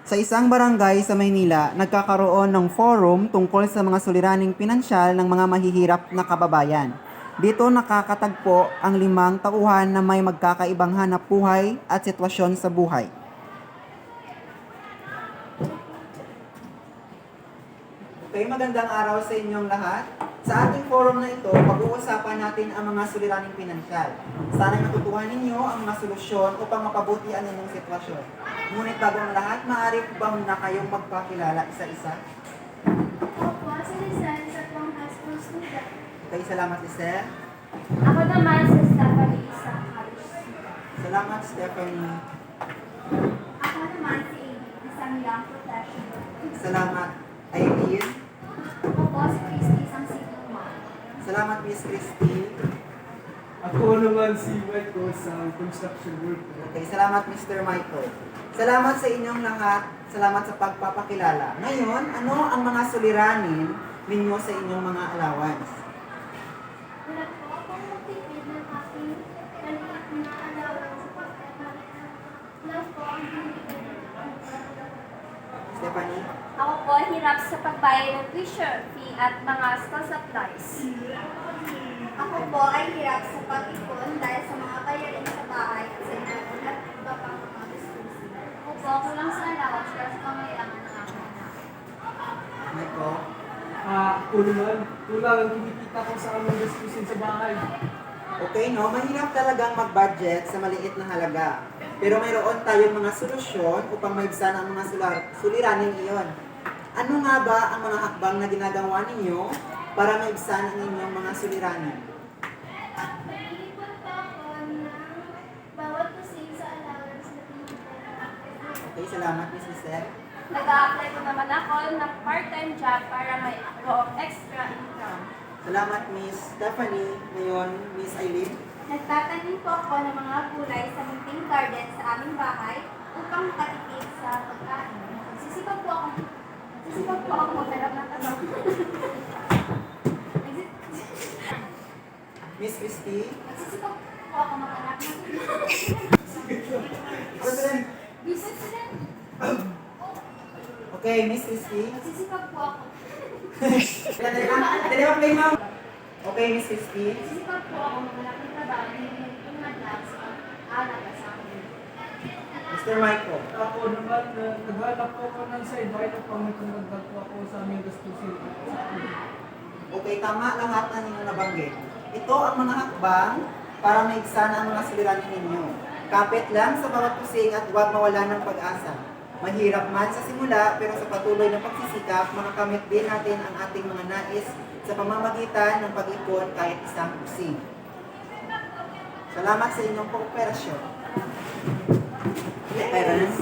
Sa isang barangay sa Maynila, nagkakaroon ng forum tungkol sa mga suliraning pinansyal ng mga mahihirap na kababayan. Dito nakakatagpo ang 5 tauhan na may magkakaibang hanap buhay at sitwasyon sa buhay. Okay, magandang araw sa inyong lahat. Sa ating forum na ito, pag-uusapan natin ang mga suliraning pinansyal. Sana'y matutuhan ninyo ang mga solusyon upang mapabuti ang inyong sitwasyon. Ngunit bago ang lahat, maaari po ba muna kayong magpakilala isa-isa? Ako po si Lisan sa pang high school student. Okay, salamat, Lisel. Ako naman si Stephanie sa college. Salamat, Stephanie. Ako naman si Amy, isang young professional. Salamat, Aileen. Ako po si Christy, isang single mom. Salamat, Miss Christy. Ako naman si Michael sa construction worker. Okay, salamat, Mr. Michael. Salamat sa inyong lahat. Salamat sa pagpapakilala. Ngayon, ano ang mga suliranin ninyo sa inyong mga allowance? Wala po akong magtipid ng aking maliit na allowance sa pagkakalit. Love po ang binibigay ng Stephanie? Ako po hirap sa pagbayad ng tuition fee at mga school supplies. Ako po ay hirap sa pag-ipon dahil sa mga bayarin sa bahay at sa inapon at iba pang mga gastusin. Ako po kulang sa allowance para sa pangailangan ng aking anak. Michael? Ako naman, kulang ang kinikita ko sa aming gastusin sa bahay. Okay, no? Mahirap talagang mag-budget sa maliit na halaga. Pero mayroon tayong mga solusyon upang maibsan ang mga suliranin iyon. Ano nga ba ang mga hakbang na ginagawa ninyo para maibsan ang inyong mga suliranin? Nag-iipon po ako ng bawat kusing sa allowance na pinipili. Okay, salamat, Miss Lisel. Nag-a-apply ko naman ako ng part-time job para may extra income. Salamat, Miss Stephanie. Ngayon, Miss Aileen. Nagtatanim po ako ng mga gulay sa munting garden sa aming bahay upang makatipid sa pagkain. Nagsisipag po ako maghanap ng tanong. Miss Christy. Nagsisipag po ako maghanap ng President. business student. Okay, Miss Christy. Nagsisipag po ako. Dali ba play, ma'am? Okay, Miss Christy. Nagsisipag po ako maghanap ng trabaho na hindi tumadlag sa pag-aalaga sa akin. Mr. Michael. Ako naman, naghanap po ako ng sideline upang matungagdag po ako sa aming gastusin. Okay, tama lahat na ninyo nabanggit. Ito ang mga hakbang para maigsan ang mga suliranin ninyo. Kapit lang sa bawat kusing at huwag mawala ng pag-asa. Mahirap man sa simula, pero sa patuloy na pagsisikap, makakamit din natin ang ating mga nais sa pamamagitan ng pag-ipon kahit isang kusing. Salamat sa inyong kooperasyon. Parents,